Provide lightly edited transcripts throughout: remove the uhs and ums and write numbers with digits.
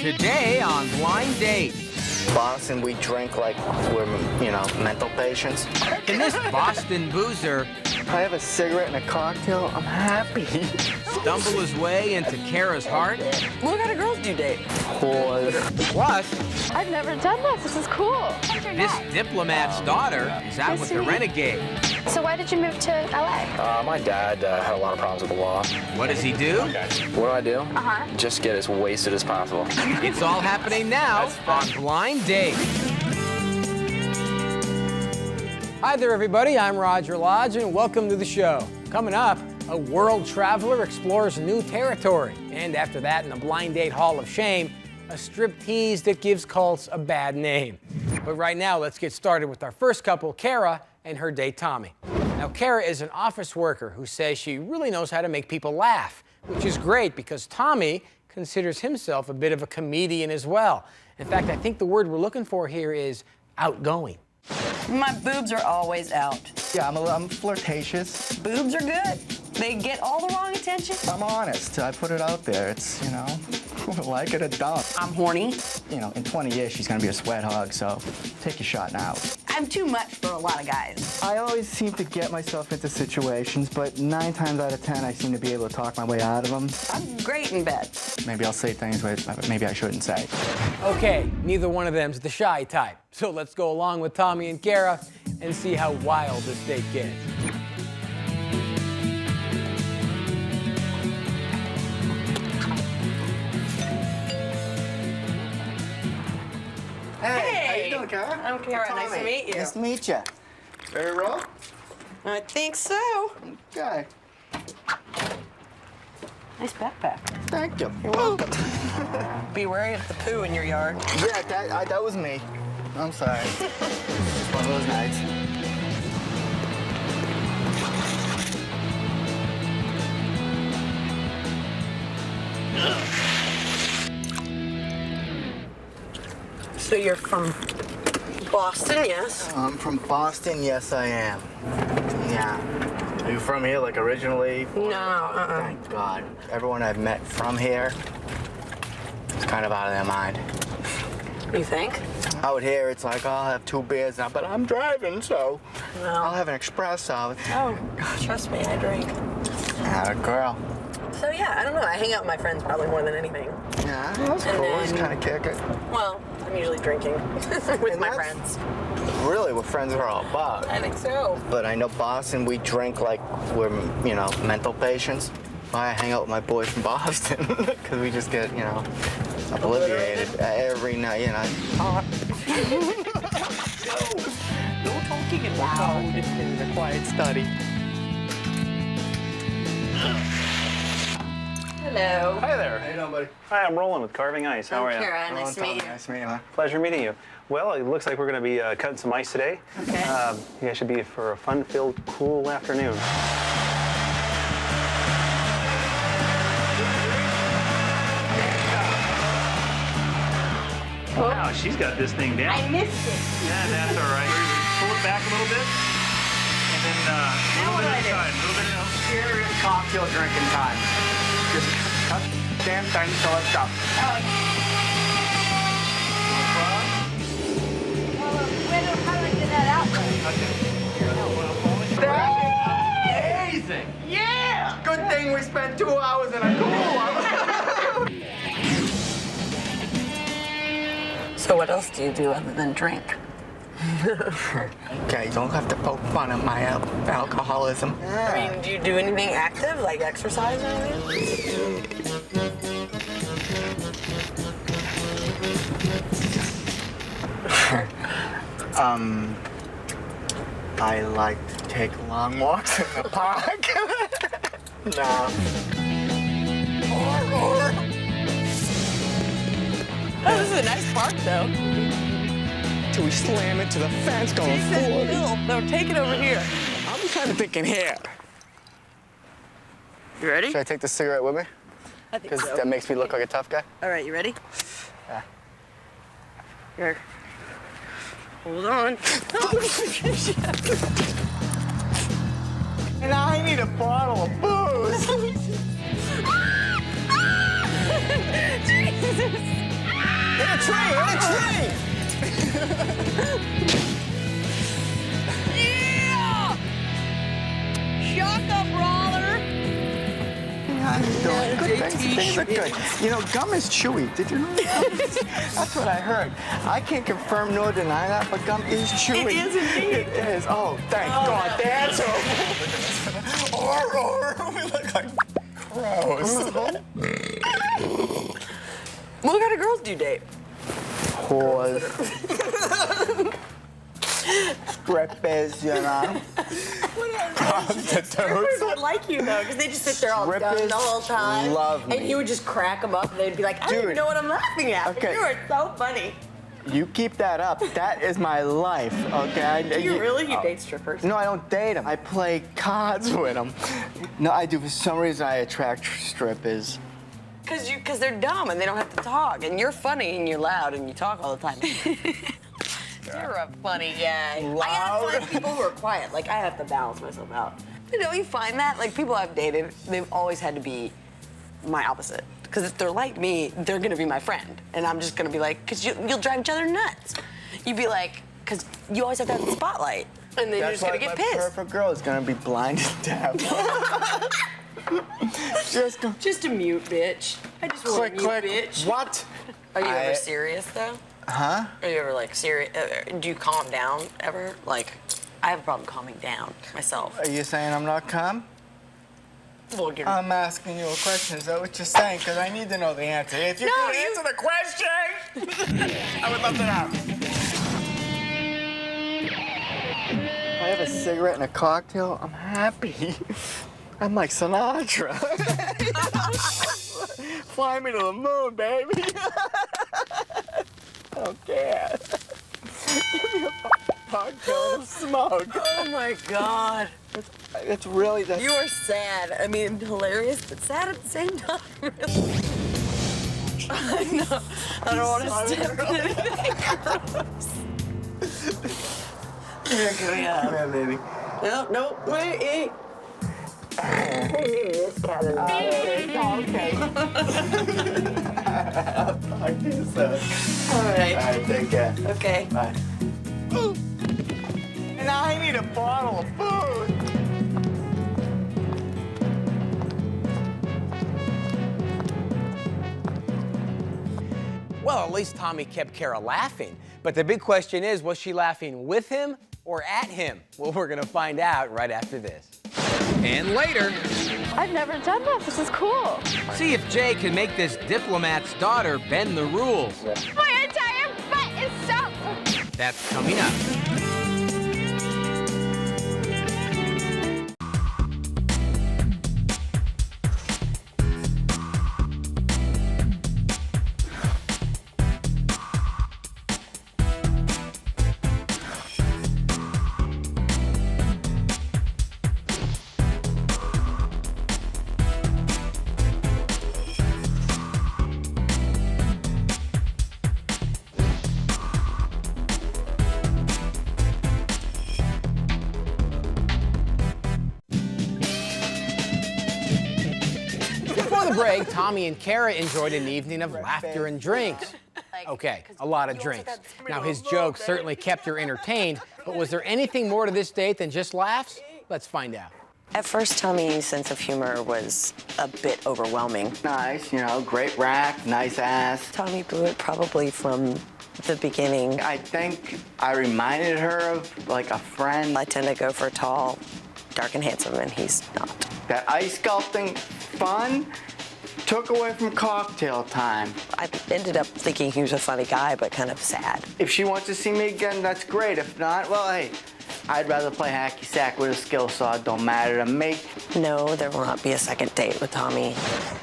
Today on Blind Date. Boston, we drink like we're, mental patients. Can this Boston boozer If I have a cigarette and a cocktail, I'm happy. stumble his way into Kara's heart? What kind of girls do you date? Plus, I've never done this. This is cool. this diplomat's daughter is out with the renegade. So why did you move to LA? My dad had a lot of problems with the law. What does he do? What do? Uh-huh. Just get as wasted as possible. It's all happening now on Blind Date. Hi there, everybody. I'm Roger Lodge, and welcome to the show. Coming up, a world traveler explores new territory. And after that, in the Blind Date Hall of Shame, a striptease that gives cults a bad name. But right now, let's get started with our first couple, Kara and her date, Tommy. Now, Kara is an office worker who says she really knows how to make people laugh, which is great because Tommy considers himself a bit of a comedian as well. In fact, I think the word we're looking for here is outgoing. My boobs are always out. Yeah, I'm flirtatious. Boobs are good. They get all the wrong attention. I'm honest. I put it out there. It's, like it or don't. I'm horny. In 20 years, she's gonna be a sweat hog, so take your shot now. I'm too much for a lot of guys. I always seem to get myself into situations, but 9 times out of 10, I seem to be able to talk my way out of them. I'm great in bed. Maybe I'll say things that maybe I shouldn't say. Okay, neither one of them's the shy type. So let's go along with Tommy and Kara and see how wild this date gets. Hey, how you doing, Kara? I'm Kara. Nice to meet you. Nice to meet you. Ready to roll? I think so. Okay. Nice backpack. Thank you. You're welcome. Be wary of the poo in your yard. Yeah, that was me. I'm sorry. Just one of those nights. So you're from Boston, yes? I'm from Boston, yes I am. Yeah. Are you from here, like, originally? No, Thank God. Everyone I've met from here is kind of out of their mind. You think? Out here, it's like, I'll have 2 beers now, but I'm driving, so Well. I'll have an espresso. Oh, trust me, I drink. Not a girl. So yeah, I don't know. I hang out with my friends probably more than anything. Yeah, that's And cool. It's then- kind of kick it. Well, I'm usually drinking with And my that's friends. Really what friends are all about. I think so. But I know Boston, we drink like we're, mental patients. Why I hang out with my boys from Boston, because we just get, obliviated every night, No talking in loud in the quiet study. Hello. Hi there. How you doing, buddy? Hi, I'm Roland with Carving Ice. How are you? Kara. Nice to meet you. Nice to meet you, man. Pleasure meeting you. Well, it looks like we're going to be cutting some ice today. Okay. You guys should be for a fun-filled, cool afternoon. Wow, she's got this thing down. I missed it. Yeah, that's all right. Pull it back a little bit. And then a little bit inside. A little bit else. Serious cocktail drinking time. Just cut damn thing, so let's go. How do I get that out? That's amazing. Yeah. Good thing we spent 2 hours in a cool. So what else do you do other than drink? Okay, you don't have to poke fun at my alcoholism. I mean, do you do anything active, like exercise or anything? I like to take long walks in the park. No. Oh, this is a nice park, though. Till we slam into the fence going forward. No, take it over here. I'm kind of thinking here. You ready? Should I take the cigarette with me? I think Because so. that makes me look like a tough guy. All right, you ready? Yeah. Here. Hold on. And I need a bottle of booze. Jesus. Yeah! Shaka brawler. Good things are good. You know, gum is chewy. Did you know that? That's what I heard. I can't confirm nor deny that, but gum is chewy. It is indeed. It is. Oh, thank God. That's or we look like crows. What kind of girls do you date? Whores. Strippers, you know. Strippers would like you though, because they just sit there all dumb the whole time. Love me. And you would just crack them up, and they'd be like, I don't even Dude. know what I'm laughing at. Okay. You are so funny. You keep that up. That is my life, okay? Do you really? You date strippers? No, I don't date them. I play cards with them. No, I do. For some reason, I attract strippers. Because they're dumb and they don't have to talk. And you're funny and you're loud and you talk all the time. You're a funny guy. I gotta find people who are quiet. Like, I have to balance myself out. You know, you find that? Like, people I've dated, they've always had to be my opposite. Because if they're like me, they're gonna be my friend. And I'm just gonna be like, because you'll drive each other nuts. You'd be like, because you always have to have the spotlight. And then you're just gonna get pissed. My perfect girl is gonna be blind and deaf. Just a mute, bitch. I just want a mute, bitch. What? Are you ever serious, though? Huh? Are you ever, like, serious? Do you calm down, ever? Like, I have a problem calming down, myself. Are you saying I'm not calm? Well, you're... I'm asking you a question. Is that what you're saying? Because I need to know the answer. If you could answer the question, I would love to know. If I have a cigarette and a cocktail, I'm happy. I'm like Sinatra. Fly me to the moon, baby. I don't care. Give me a cocktail and smoke. Oh, my God. It's really You are sad. I mean, hilarious, but sad at the same time. I know. I don't want to step in anything gross. Here we go. Come here, baby. No, wait. This cat is Okay. I'll talk to you soon. all right. All right, take care. Okay. Bye. And now I need a bottle of food. Well, at least Tommy kept Kara laughing. But the big question is, was she laughing with him or at him? Well, we're gonna find out right after this. And later, I've never done this. This is cool. see if Jay can make this diplomat's daughter bend the rules. My entire butt is soaked. That's coming up. Before the break, Tommy and Kara enjoyed an evening of laughter and drinks. Okay, a lot of drinks. Now, his jokes certainly kept her entertained, but was there anything more to this date than just laughs? Let's find out. At first, Tommy's sense of humor was a bit overwhelming. Nice, you know, great rack, nice ass. Tommy blew it probably from the beginning. I think I reminded her of like a friend. I tend to go for tall, dark and handsome, and he's not. That ice sculpting fun took away from cocktail time. I ended up thinking he was a funny guy, but kind of sad. If she wants to see me again, that's great. If not, well, hey, I'd rather play hacky sack with a skill saw. It don't matter to me. No, there will not be a second date with Tommy.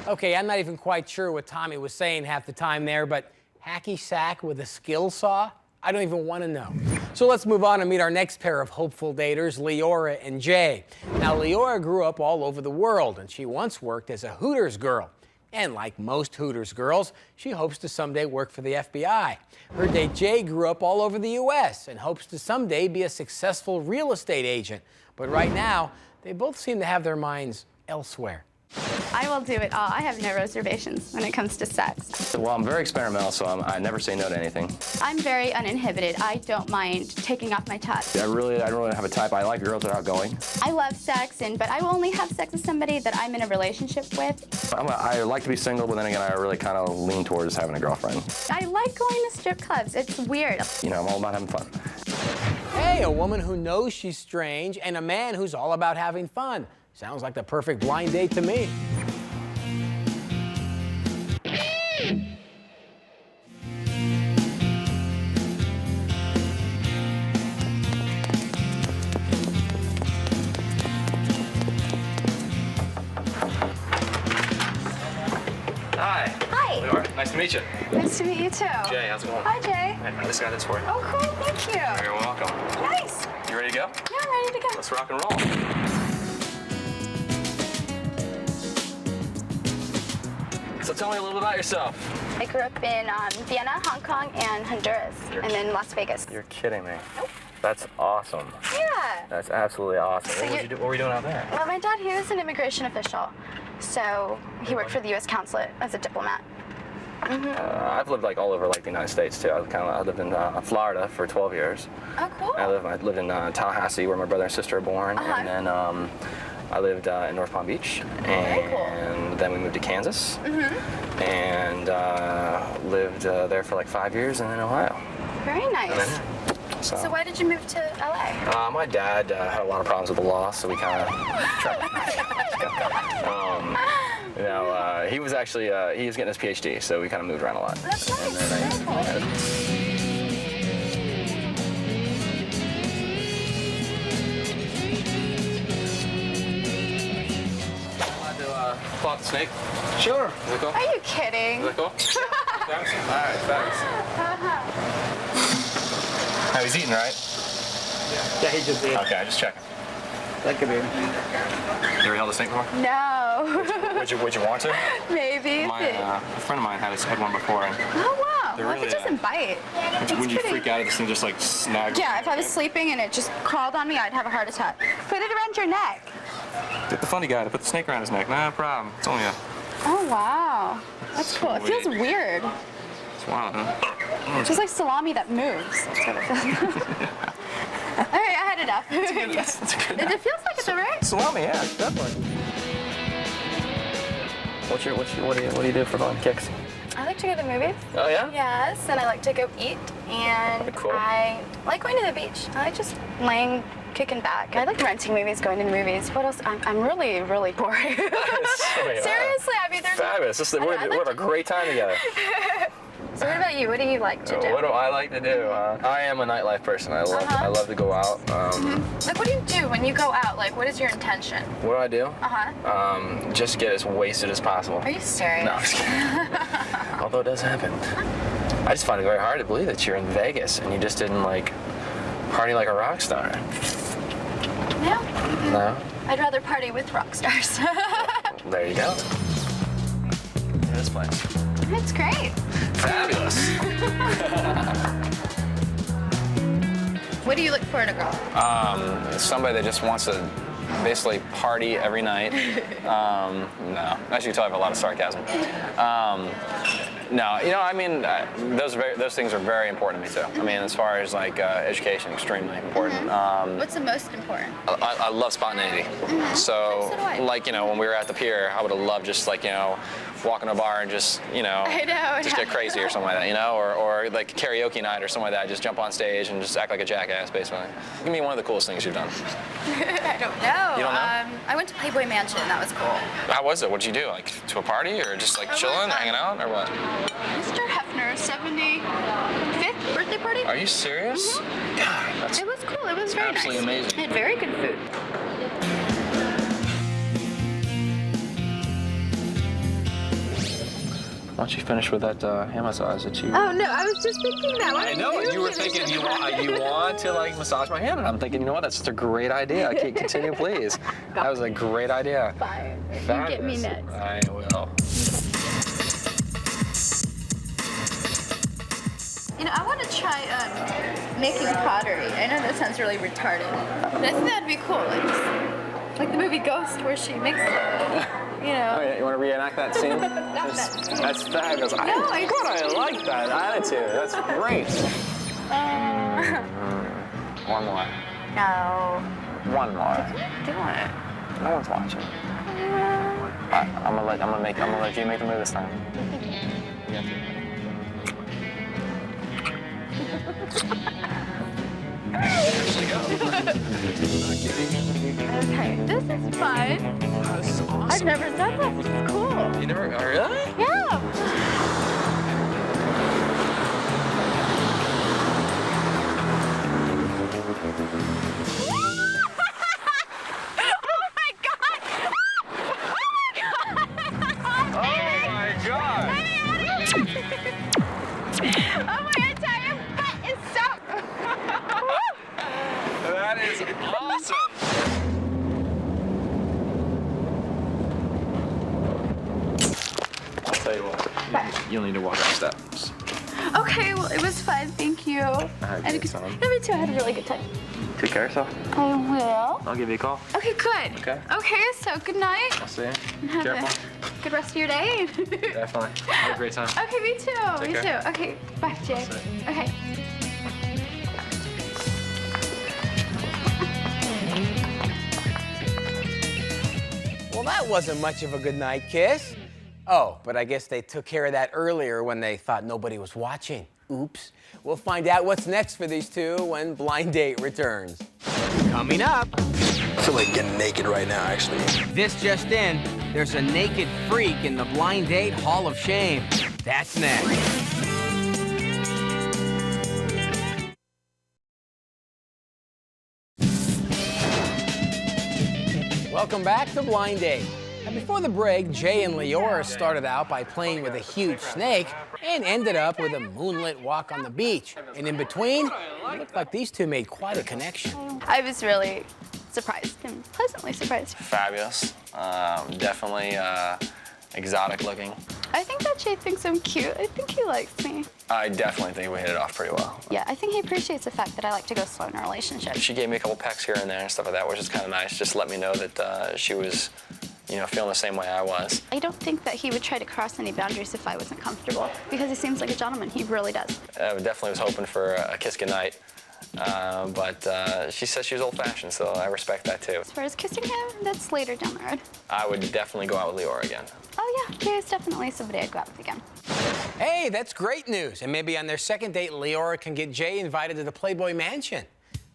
Okay, I'm not even quite sure what Tommy was saying half the time there, but hacky sack with a skill saw? I don't even want to know. So let's move on and meet our next pair of hopeful daters, Leora and Jay. Now, Leora grew up all over the world, and she once worked as a Hooters girl. And like most Hooters girls, she hopes to someday work for the FBI. Her date Jay grew up all over the U.S. and hopes to someday be a successful real estate agent. But right now, they both seem to have their minds elsewhere. I will do it all. I have no reservations when it comes to sex. Well, I'm very experimental, so I never say no to anything. I'm very uninhibited. I don't mind taking off my top. I don't really have a type. I like girls that are outgoing. I love sex, but I will only have sex with somebody that I'm in a relationship with. I like to be single, but then again, I really kind of lean towards having a girlfriend. I like going to strip clubs. It's weird. You know, I'm all about having fun. Hey, a woman who knows she's strange and a man who's all about having fun. Sounds like the perfect blind date to me. Hi. Hi. Laura, nice to meet you. Nice to meet you too. Jay, how's it going? Hi, Jay. Hey, this guy that's for you. Oh, cool. Thank you. You're welcome. Nice. You ready to go? Yeah, I'm ready to go. Let's rock and roll. So tell me a little bit about yourself. I grew up in Vienna, Hong Kong, and Honduras, and then Las Vegas. You're kidding me. Nope. That's awesome. Yeah. That's absolutely awesome. So What were you doing out there? Well, my dad, he was an immigration official, so he worked for the U.S. consulate as a diplomat. I've lived like all over like the United States too. I lived in Florida for 12 years. Oh, cool. I lived in Tallahassee, where my brother and sister are born, and then I lived in North Palm Beach, and then we moved to Kansas, and lived there for like 5 years, and then Ohio. Very nice. So why did you move to LA? my dad had a lot of problems with the law, so we kind of tried. He was actually he was getting his PhD, so we kind of moved around a lot. That's nice. And then Very cool. Pull out the snake. Sure. Is it cool? Are you kidding? Is that cool? Thanks. All right, thanks. Oh, he's eating, right? Yeah, he just did. Okay, just checking. Thank you, baby. You ever held a snake before? No. Would you want to? Maybe. A friend of mine had one before, and Oh, wow. They're Well, really, if it doesn't bite. when you pretty- freak out, this thing just like snags. Yeah, if I was sleeping and it just crawled on me, I'd have a heart attack. Put it around your neck. Get the funny guy to put the snake around his neck. No problem. It's only a. Oh, wow. That's cool. It feels weird. It's wild, huh? It's just like salami that moves. That's what it feels like. All right, I had enough. That's a good. It feels like it's all right. Salami, yeah, definitely. What do you do for fun? Kicks? I like to go to the movies. Oh yeah? Yes, and I like to go eat, and Very cool. I like going to the beach. I like just laying, kicking back. I like renting movies, going to the movies. What else? I'm really, really boring. Seriously, I mean, there's fabulous. We have a great time together. So what about you? What do you like to do? What do I like to do? I am a nightlife person. I love to go out. Like, what do you do when you go out? Like, what is your intention? What do I do? Uh-huh. Just get as wasted as possible. Are you serious? No, I'm just kidding. Although it does happen. I just find it very hard to believe that you're in Vegas and you just didn't like party like a rock star. No. No? I'd rather party with rock stars. There you go. This place. It's great. Fabulous. What do you look for in a girl? Somebody that just wants to basically party every night. No, as you can tell, I have a lot of sarcasm. No, I mean, those things are very important to me too. I mean, as far as like education, extremely important. What's the most important? I love spontaneity. So, So do I. like, when we were at the pier, I would have loved just like, walk in a bar and just, I know, just get crazy or something like that, or like karaoke night or something like that. Just jump on stage and just act like a jackass, basically. Give me one of the coolest things you've done. I don't know. You don't know? I went to Playboy Mansion. That was cool. How was it? What'd you do? Like to a party or just like chilling, hanging out, or what? Mr. Hefner's 75th birthday party. Are you serious? God, that's It was cool. It was very absolutely nice. amazing. They had very good food. Why don't you finish with that hand massage that you... Oh no, I was just thinking that. I know, you were thinking you want to like massage my hand, and I'm thinking, you know what, that's just a great idea. Continue, please. That was a great idea. Fine. You Fabulous. get me next. I will. I want to try making pottery. I know that sounds really retarded, but I think that'd be cool. Like the movie Ghost, where she makes you know. Oh, yeah, you want to reenact that scene? That's fabulous. I like that attitude. That's great. One more. No. One more. Do it. No one's watching. I'm gonna let you make the move this time. You got to. Okay, this is fun. This is awesome. I've never done this. This is cool. You never? Oh, really? Yeah. That is awesome. I'll tell you what. You'll need to walk up steps. Okay, well, it was fun. Thank you. I had a good time. Me too. I had a really good time. Take care of yourself. I will. I'll give you a call. Okay, good. Okay. Okay, so good night. I'll see you. Have Careful. a good rest of your day. Definitely. Have a great time. Okay, me too. Take Me care. too. Okay, bye, Jake. Okay. Well, that wasn't much of a goodnight kiss. Oh, but I guess they took care of that earlier when they thought nobody was watching. Oops. We'll find out what's next for these two when Blind Date returns. Coming up. I feel like getting naked right now, actually. This just in, there's a naked freak in the Blind Date Hall of Shame. That's next. Welcome back to Blind Date. Now, before the break, Jay and Leora started out by playing with a huge snake and ended up with a moonlit walk on the beach. And in between, it looked like these two made quite a connection. I was really surprised and pleasantly surprised. Fabulous. Definitely exotic looking. I think that Jay thinks I'm cute. I think he likes me. I definitely think we hit it off pretty well. Yeah, I think he appreciates the fact that I like to go slow in a relationship. She gave me a couple pecks here and there and stuff like that, which is kind of nice. Just let me know that she was, you know, feeling the same way I was. I don't think that he would try to cross any boundaries if I wasn't comfortable, because he seems like a gentleman. He really does. I definitely was hoping for a kiss goodnight, but she said she was old-fashioned, so I respect that too. As far as kissing him, that's later down the road. I would definitely go out with Leora again. Oh yeah, Jay is definitely somebody I'd go out with again. Hey, that's great news. And maybe on their second date, Leora can get Jay invited to the Playboy Mansion.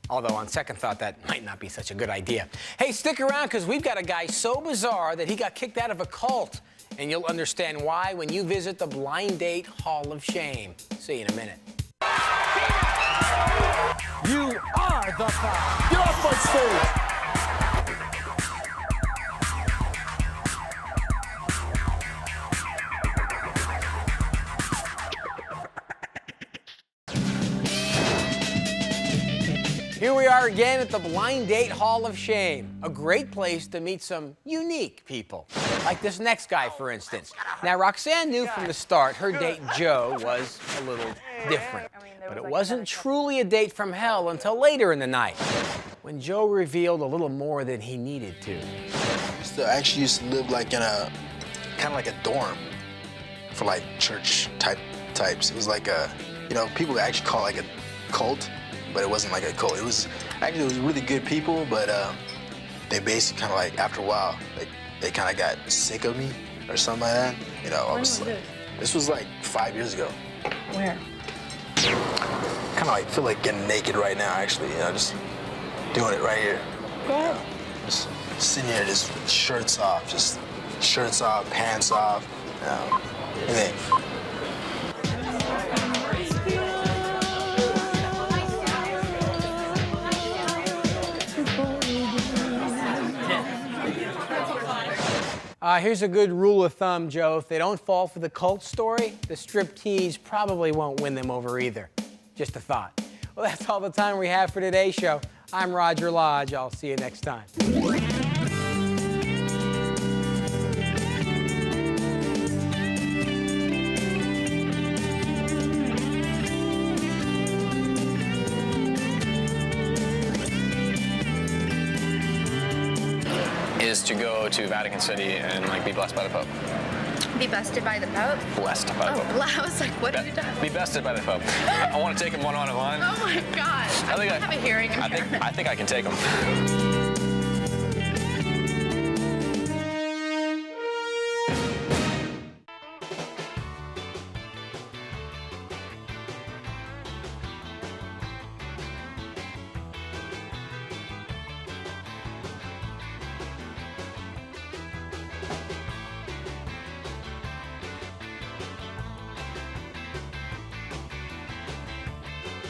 Although on second thought, that might not be such a good idea. Hey, stick around, because we've got a guy so bizarre that he got kicked out of a cult. And you'll understand why when you visit the Blind Date Hall of Shame. See you in a minute. You are the five. Get off my stage. Here we are again at the Blind Date Hall of Shame, a great place to meet some unique people, like this next guy, for instance. Now, Roxanne knew from the start her date, Joe, was a little different, but it wasn't truly a date from hell until later in the night, when Joe revealed a little more than he needed to. So I actually used to live like in a, kind of like a dorm for like church types. It was like a, you know, people actually call it like a cult. But it wasn't like a cult. It was really good people, but they basically kind of like, after a while, they kind of got sick of me or something like that. You know, I was like, this was like 5 years ago. Where? Kind of like feel like getting naked right now, actually. You know, just doing it right here. Go ahead. Just sitting here, just shirts off, pants off. You know, anything. Here's a good rule of thumb, Joe. If they don't fall for the cult story, the striptease probably won't win them over either. Just a thought. Well, that's all the time we have for today's show. I'm Roger Lodge. I'll see you next time. Is to go to Vatican City and like be blessed by the Pope. Be bested by the Pope? Blessed by the Pope. I was like, what have you done? Be bested by the Pope. I want to take him one-on-one. Oh my gosh. I think I have a hearing. I think I can take him.